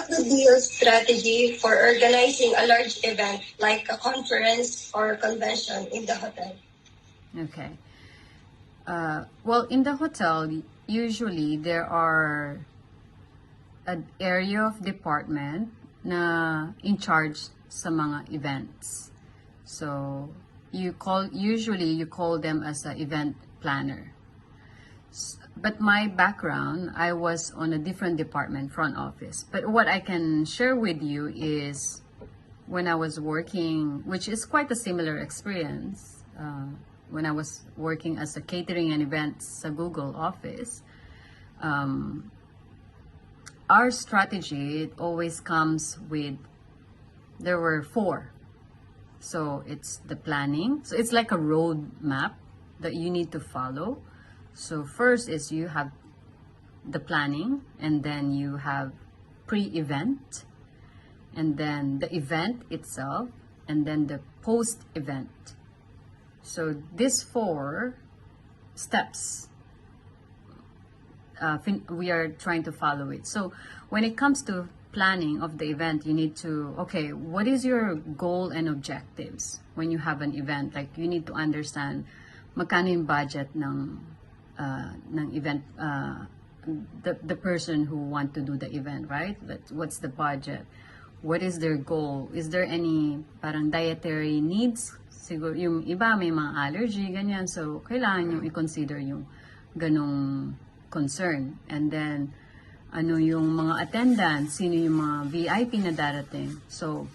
what would be your strategy for organizing a large event like a conference or convention in the hotel? Okay. Well, in the hotel, usually there are an area of department na in charge sa mga events. So, usually you call them as an event planner. But my background, I was on a different department, front office. But what I can share with you is when I was working, which is quite a similar experience, when I was working as a catering and events sa Google office, our strategy, it always comes with, there were 4. So it's the planning. So it's like a road map that you need to follow. So first is you have the planning, and then you have pre-event, and then the event itself, and then the post-event. So these 4 steps, we are trying to follow it. So when it comes to planning of the event, you need to, okay, what is your goal and objectives when you have an event? Like, you need to understand magkano yung budget ng event, the person who want to do the event, right? What's the budget? What is their goal? Is there any parang dietary needs? Siguro yung iba may mga allergy, ganyan. So, kailangan yung i-consider yung ganong concern. And then, ano yung mga attendants, sino yung mga VIP na darating. So,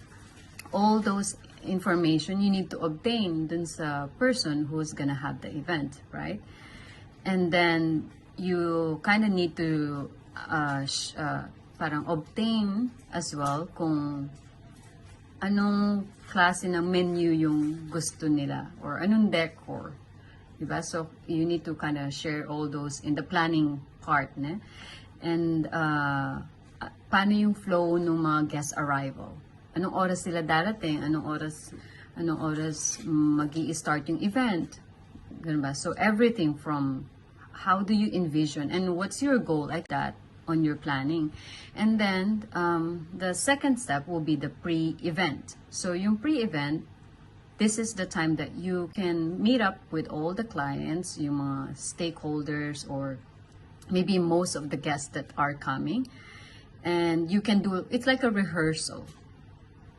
all those information you need to obtain dun sa person who's gonna have the event, right? And then, you kind of need to parang obtain as well kung anong klase ng menu yung gusto nila or anong decor. Diba? So, you need to kind of share all those in the planning part, ne? And, paano yung flow ng mga guest arrival? Anong oras sila darating? Anong oras magi-start yung event? Ganun ba? So, everything from how do you envision and what's your goal like that on your planning. And then, the second step will be the pre-event. So, yung pre-event, this is the time that you can meet up with all the clients, yung mga stakeholders, or maybe most of the guests that are coming. And you can do, it's like a rehearsal.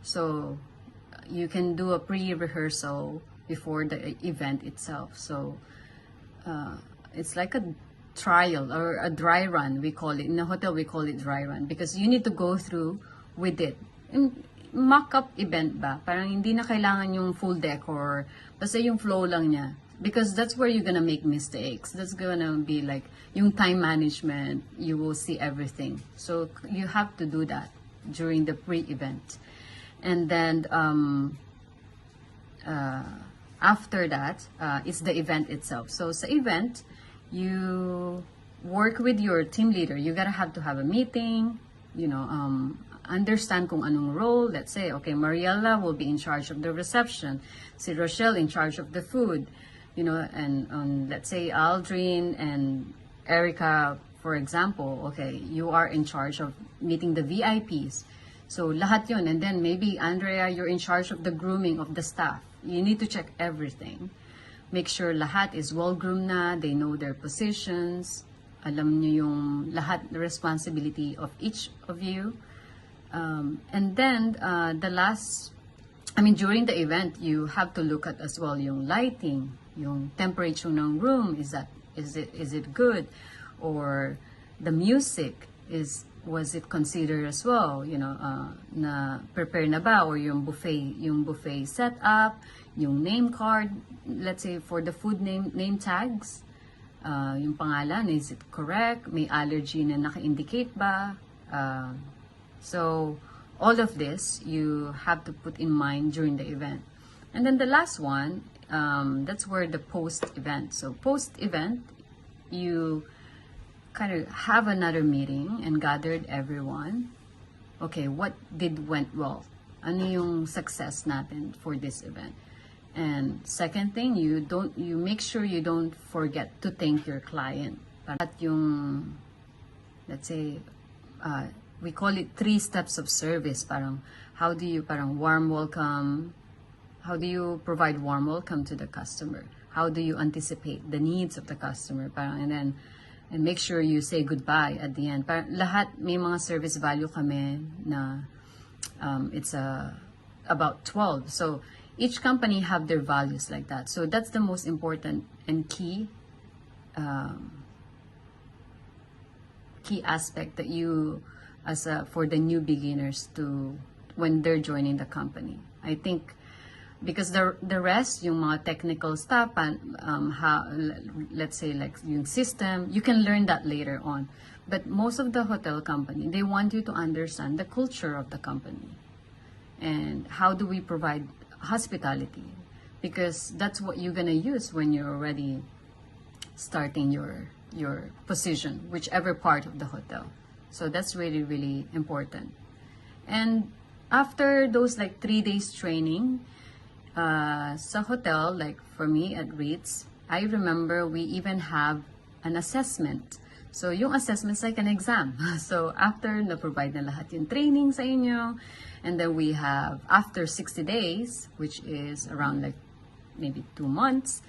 So, you can do a pre-rehearsal before the event itself. So, it's like a trial or a dry run, we call it. In a hotel, we call it dry run because you need to go through with it. Mock-up event ba? Parang hindi na kailangan yung full decor. Basta yung flow lang niya. Because that's where you're gonna make mistakes. That's gonna be like yung time management. You will see everything. So you have to do that during the pre-event. And then after that, it's the event itself. So sa event, you work with your team leader. You gotta have to have a meeting, you know, understand kung anong role. Let's say, okay, Mariella will be in charge of the reception. Si Rochelle in charge of the food, you know, and let's say Aldrin and Erica, for example, okay, you are in charge of meeting the VIPs. So lahat yun. And then maybe Andrea, you're in charge of the grooming of the staff. You need to check everything. Make sure lahat is well-groomed na, they know their positions, alam nyo yung lahat, the responsibility of each of you. And then, during the event, you have to look at as well yung lighting, yung temperature ng room, is it good? Or the music, was it considered as well, you know, na prepare na ba, or yung buffet setup, yung name card, let's say for the food name tags, yung pangalan, is it correct? May allergy na naka-indicate ba? So all of this you have to put in mind during the event. And then the last one, that's where the post-event. So post-event, you kind of have another meeting and gathered everyone. Okay, what went well? Ano yung success natin for this event? And second thing, you make sure you don't forget to thank your client. At yung, let's say, we call it 3 steps of service. Parang, how do you parang warm welcome? How do you provide warm welcome to the customer? How do you anticipate the needs of the customer? Parang, and make sure you say goodbye at the end. Parang lahat may mga service value kami na it's about 12. So each company have their values like that. So that's the most important and key aspect that you for the new beginners to when they're joining the company. I think because the rest, yung mga technical stuff, let's say like yung system, you can learn that later on. But most of the hotel company, they want you to understand the culture of the company and how do we provide hospitality, because that's what you're gonna use when you're already starting your position, whichever part of the hotel. So that's really, really important. And after those like 3 days training, sa hotel, like for me at Ritz, I remember we even have an assessment. So yung assessment is like an exam. So after na-provide na lahat yung training sa inyo, and then we have after 60 days, which is around like maybe 2 months,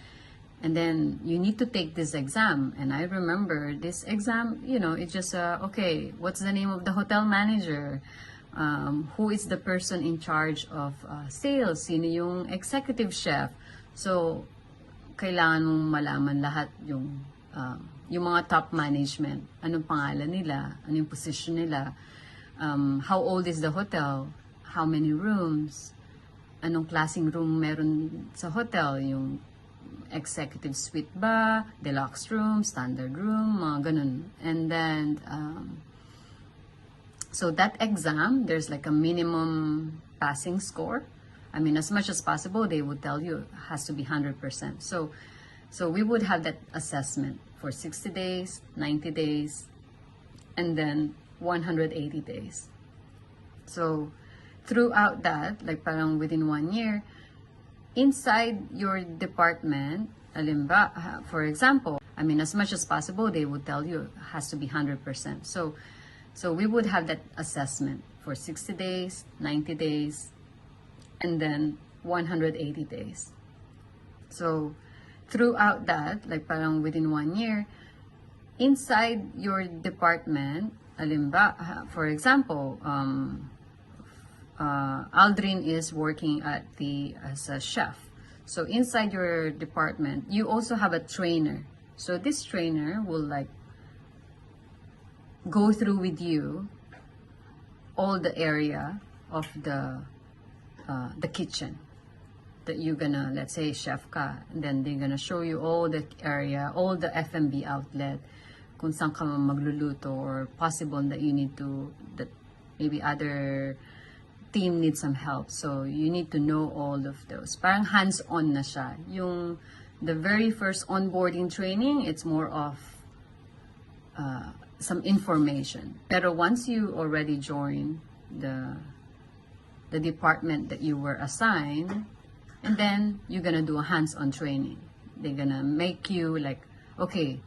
and then you need to take this exam. And I remember this exam, it's just, okay, what's the name of the hotel manager? Who is the person in charge of sales? Sino yung executive chef? So, kailangan mong malaman lahat yung mga top management. Anong pangalan nila? Anong position nila? How old is the hotel? How many rooms? Anong klaseng room meron sa hotel? Yung executive suite ba? Deluxe room? Standard room? Mga ganun. And then, so that exam, there's like a minimum passing score. I mean, as much as possible, they would tell you it has to be 100%. So we would have that assessment for 60 days, 90 days, and then 180 days. So throughout that, like parang within 1 year, inside your department, for example, I mean, as much as possible, they would tell you it has to be 100%. So we would have that assessment for 60 days, 90 days, and then 180 days. So throughout that, like parang within 1 year, inside your department, for example, Aldrin is working as a chef. So inside your department, you also have a trainer. So this trainer will like go through with you all the area of the kitchen that you're gonna, let's say chef ka, and then they're gonna show you all the area, all the F&B outlet, kung saan ka magluluto, or possible that you need to, that maybe other team needs some help. So you need to know all of those. Parang hands-on na siya. Yung the very first onboarding training, it's more of some information. Pero once you already join the department that you were assigned, and then you're gonna do a hands-on training. They're gonna make you like, okay,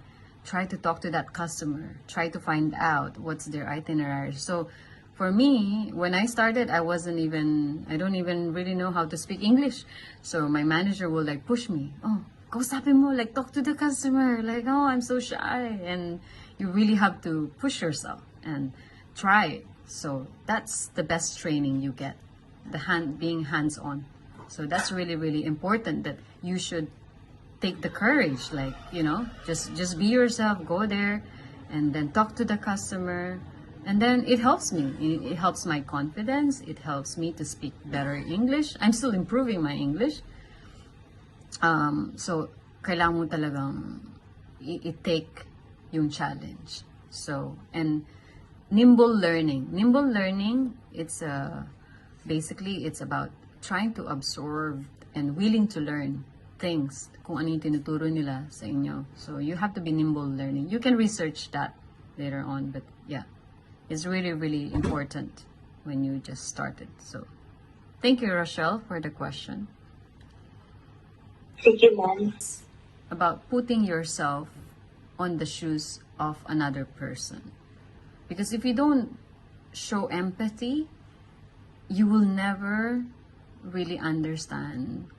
try to talk to that customer, try to find out what's their itinerary. So for me, when I started, I don't even really know how to speak English. So my manager will like push me, oh, kausapin mo, like talk to the customer, like, oh, I'm so shy. And you really have to push yourself and try it. So that's the best training you get, being hands-on. So that's really, really important, that you should take the courage, like, just be yourself, go there, and then talk to the customer. And then it helps me. It helps my confidence. It helps me to speak better English. I'm still improving my English. So kailangan mo talagang i-take yung challenge. So, and nimble learning. Nimble learning, it's basically it's about trying to absorb and willing to learn things kung ano yung tinuturo nila sa inyo. So you have to be nimble learning. You can research that later on, but yeah, it's really, really important when you just started. So thank you, Rochelle, for the question. Thank you, ma'am. About putting yourself on the shoes of another person. Because if you don't show empathy, you will never really understand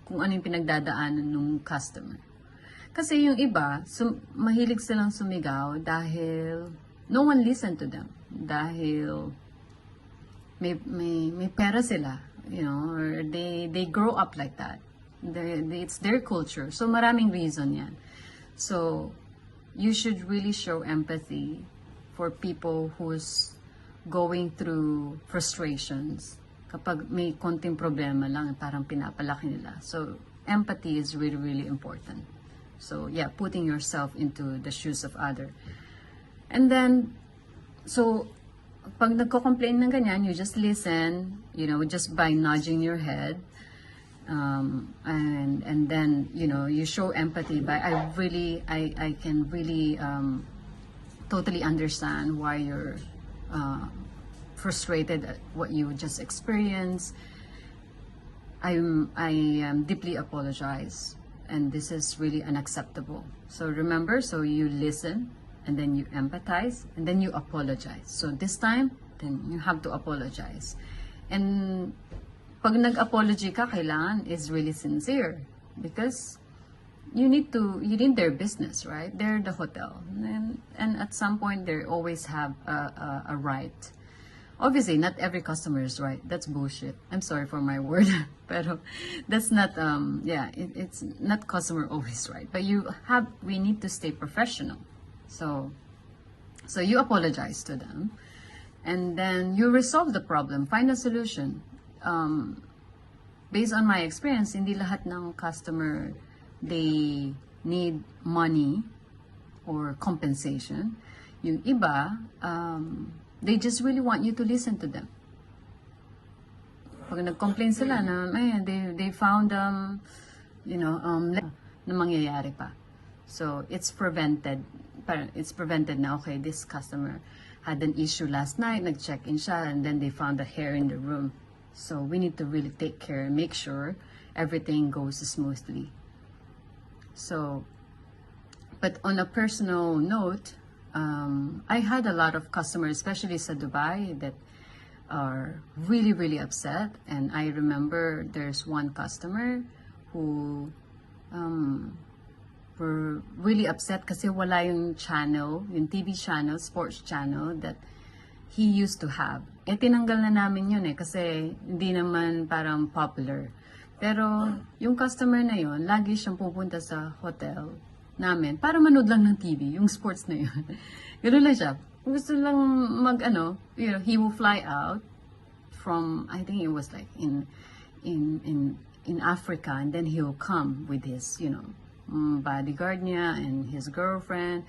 kung ano yung pinagdadaanan ng customer. Kasi yung iba, mahilig silang sumigaw dahil no one listened to them. Dahil may pera sila, you know, or they grow up like that. It's their culture. So maraming reason yan. So you should really show empathy for people who's going through frustrations. Kapag may konting problema lang, parang pinapalaki nila. So empathy is really, really important. So yeah, putting yourself into the shoes of other. And then, so pag nagko-complain ng ganyan, you just listen, you know, just by nudging your head. And then, you know, you show empathy by, I can really totally understand why you're frustrated at what you just experienced. I deeply apologize, and this is really unacceptable. So remember, so you listen, and then you empathize, and then you apologize. So this time, then you have to apologize. And pag nag-apology ka, kailangan is really sincere, because you need their business, right? They're the hotel, and at some point they always have a right. Obviously, not every customer is right. That's bullshit. I'm sorry for my word, pero that's not it's not customer always right. But we need to stay professional. So you apologize to them, and then you resolve the problem, find a solution. Based on my experience, hindi lahat ng customer they need money or compensation. Yung iba, they just really want you to listen to them. Pag nag-complain sila na they found na mangyayari pa. So it's prevented na, okay, this customer had an issue last night, nag-check-in siya, and then they found a hair in the room. So we need to really take care and make sure everything goes smoothly. So, but on a personal note, I had a lot of customers, especially sa Dubai, that are really, really upset. And I remember there's one customer who were really upset kasi wala yung channel, yung TV channel, sports channel that he used to have. Tinanggal na namin yun kasi hindi naman parang popular. Pero yung customer na yun, lagi siyang pupunta sa hotel namin para manood lang ng TV, yung sports na yun. Gano'n lang siya. Gusto lang he will fly out from, I think it was like in Africa, and then he'll come with his, bodyguard niya and his girlfriend,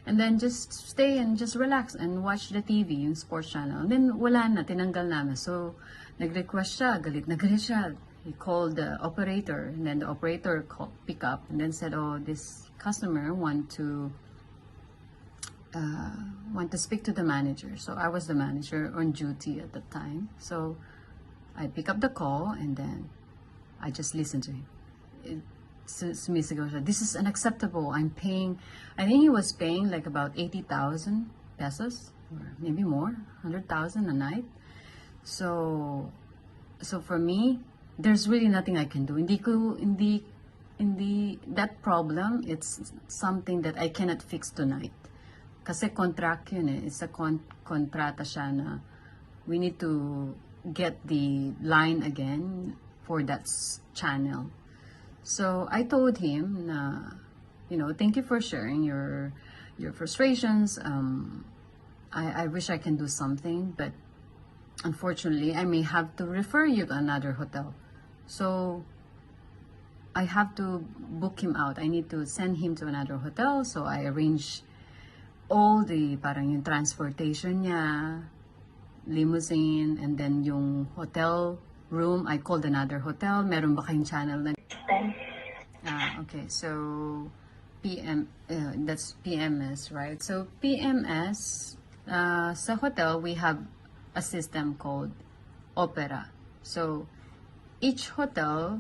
and then just stay and just relax and watch the TV, yung sports channel. And then wala na, tinanggal namin. So, nag-request siya, galit na galit siya. He called the operator, and then the operator pick up and then said, "Oh, this customer want to speak to the manager." So I was the manager on duty at the time. So I pick up the call, and then I just listened to him. Sumisigaw siya, "This is unacceptable. I'm paying," I think he was paying like about 80,000 pesos, or maybe more, 100,000 a night. So for me, there's really nothing I can do. That problem, it's something that I cannot fix tonight. Kasi contract yun It's a kontrata siya na we need to get the line again for that channel. So I told him na, thank you for sharing your frustrations. I wish I can do something, but unfortunately, I may have to refer you to another hotel. So, I have to book him out. I need to send him to another hotel. So, I arrange all the, parang yung transportation niya, limousine, and then yung hotel room. I called another hotel. Meron ba kayong channel na? Okay. So, that's PMS, right? So, PMS, sa hotel, we have a system called Opera. So, each hotel,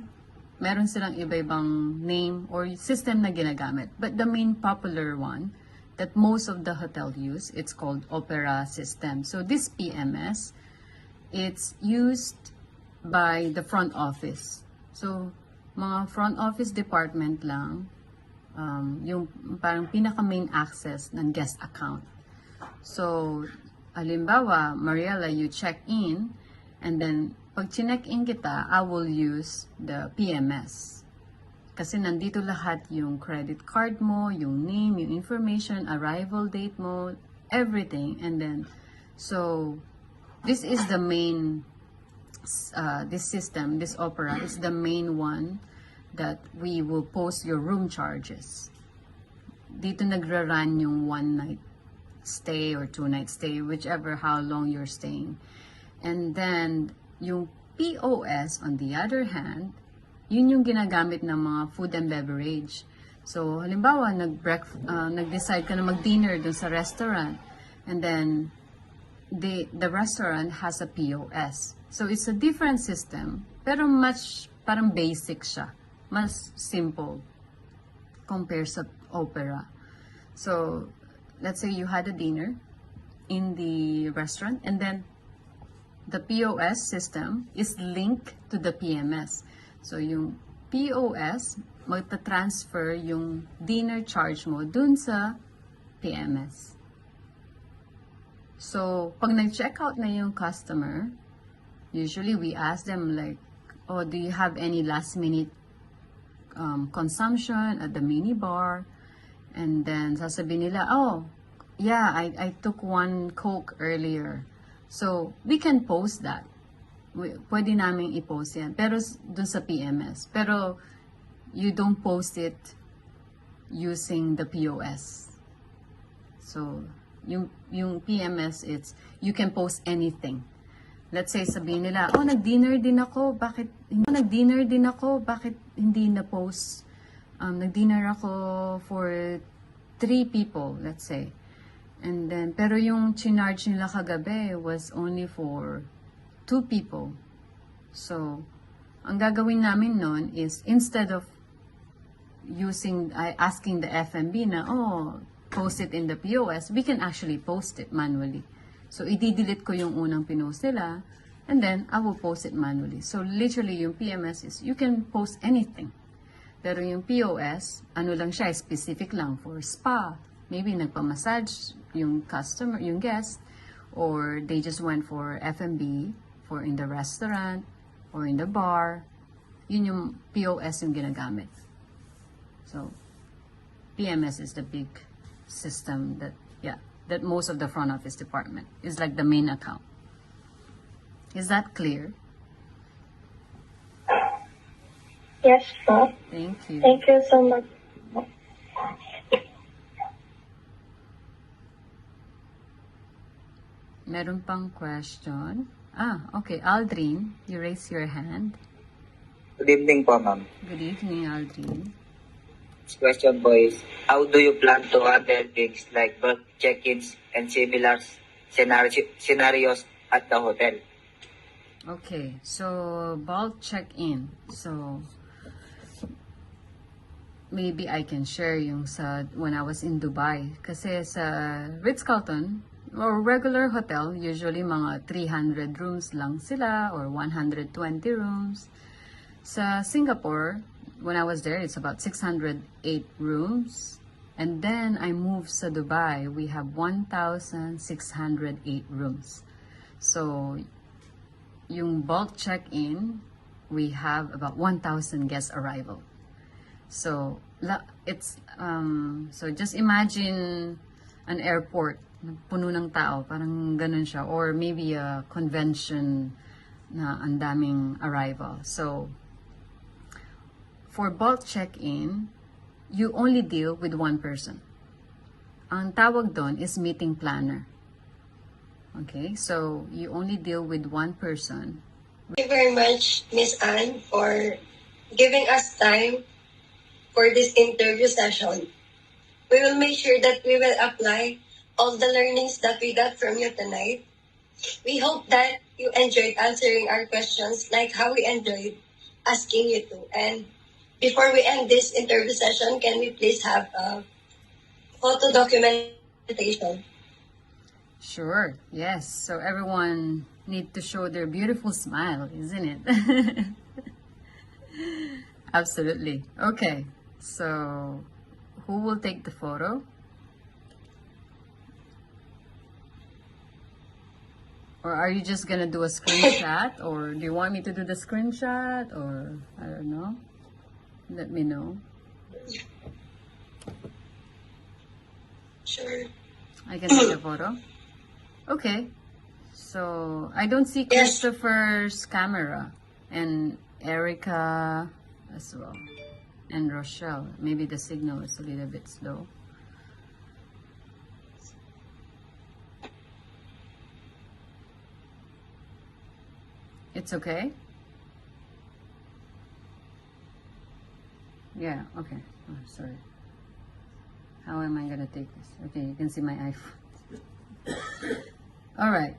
meron silang iba-ibang name or system na ginagamit. But the main popular one that most of the hotel use. It's called Opera system. So this PMS, it's used by the front office. So mga front office department lang, yung parang pinaka main access ng guest account. So, halimbawa, Mariela, you check in, and then pag chinek in kita, I will use the PMS. Kasi nandito lahat yung credit card mo, yung name, yung information, arrival date mo, everything. And then, so, this is the main, this system, this Opera is the main one that we will post your room charges. Dito nagra-run yung one night stay or 2-night stay, whichever how long you're staying. And then, yung POS, on the other hand, yun yung ginagamit ng mga food and beverage. So, halimbawa, nag-decide ka na mag-dinner dun sa restaurant, and then, the restaurant has a POS. So, it's a different system, pero parang basic siya. Mas simple compared sa Opera. So, let's say you had a dinner in the restaurant, and then the POS system is linked to the PMS. So, yung POS, magta-transfer yung dinner charge mo dun sa PMS. So, pag nag-check out na yung customer, usually we ask them like, oh, do you have any last-minute consumption at the minibar? And then, sasabihin nila, oh, yeah, I took one Coke earlier. So, we can post that. Pwede namin i-post yan. Pero dun sa PMS. Pero, you don't post it using the POS. So, yung PMS, you can post anything. Let's say, sabihin nila, oh, nag-dinner din ako, bakit hindi na-post? Nag-dinner ako for 3 people, let's say. And then, pero yung chinarge nila kagabi was only for 2 people. So, ang gagawin namin nun is, instead of asking the F&B na, oh, post it in the POS, we can actually post it manually. So, i-delete ko yung unang pinost nila, and then, I will post it manually. So, literally, yung PMS is, you can post anything. Pero yung POS, ano lang siya, specific lang for spa. Maybe nagpa-massage yung customer, yung guest, or they just went for F&B, for in the restaurant, or in the bar. Yun yung POS yung ginagamit. So, PMS is the big system that most of the front office department is like the main account. Is that clear? Yes, po. Thank you. Thank you so much. Meron pang question? Okay. Aldrin, you raise your hand. Good evening po, ma'am. Good evening, Aldrin. This question po is, how do you plan to handle things like bulk check-ins and similar scenarios at the hotel? Okay, so bulk check-in. So, maybe I can share yung when I was in Dubai. Kasi sa Ritz-Carlton, or regular hotel, usually mga 300 rooms lang sila, or 120 rooms. Sa Singapore, when I was there, it's about 608 rooms. And then I moved sa Dubai, we have 1,608 rooms. So, yung bulk check-in, we have about 1,000 guest arrival. So, it's, so just imagine an airport, puno ng tao, parang ganun siya. Or maybe a convention na ang daming arrival. So, for bulk check-in, you only deal with one person. Ang tawag doon is meeting planner. Okay, so you only deal with one person. Thank you very much, Miss Anne, for giving us time for this interview session. We will make sure that we will apply all the learnings that we got from you tonight. We hope that you enjoyed answering our questions like how we enjoyed asking you to. And before we end this interview session, can we please have a photo documentation. Sure. Yes. So everyone need to show their beautiful smile, isn't it? Absolutely. Okay. So who will take the photo? Or are you just gonna do a screenshot? Or do you want me to do the screenshot? Or I don't know. Let me know. Sure. I can take a photo. Okay. So I don't see Yes. Christopher's camera and Erica as well. And Rochelle. Maybe the signal is a little bit slow. It's okay? Yeah, okay. Oh, sorry. How am I gonna take this? Okay, you can see my iPhone. Alright.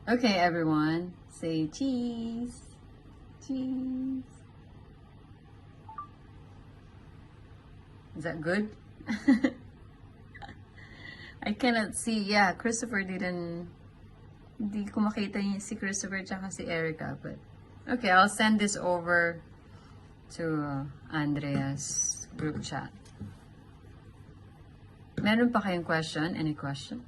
Okay, everyone. Say cheese. Cheese. Is that good? I cannot see. Yeah, Christopher didn't... Hindi ko makita si Christopher tsaka si Erica. But, okay, I'll send this over to Andrea's group chat. Meron pa kayong question? Any question?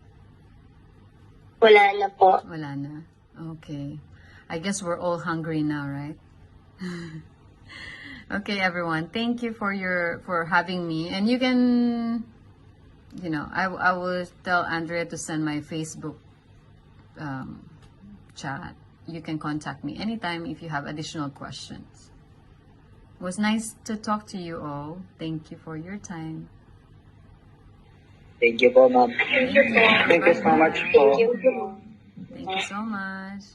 Wala na po. Wala na. Okay. I guess we're all hungry now, right? Okay, everyone. Thank you for having me. And you can, I will tell Andrea to send my Facebook chat. You can contact me anytime if you have additional questions. It was nice to talk to you all. Thank you for your time. Thank you po, ma'am. Thank you po. Thank you so much po. Thank you po. Thank you so much.